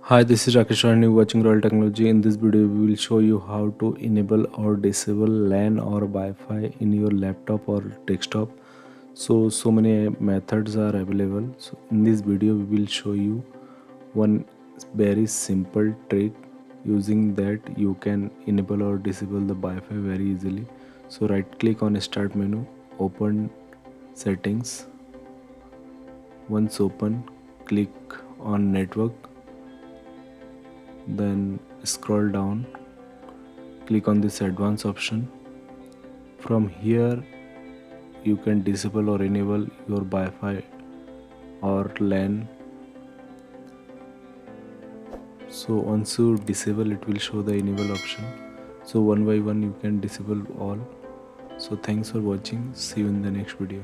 Hi, this is Rakesh Roy and you're watching Royal Technology. In this video, we will show you how to enable or disable LAN or Wi-Fi in your laptop or desktop. So many methods are available. So in this video, we will show you one very simple trick. Using that, you can enable or disable the Wi-Fi very easily. So right click on Start menu, open Settings. Once open, click on Network, then scroll down, click on this advanced option. From here you can disable or enable your Wi-Fi or LAN. So once you disable, it will show the enable option. So one by one you can disable all. So thanks for watching. See you in the next video.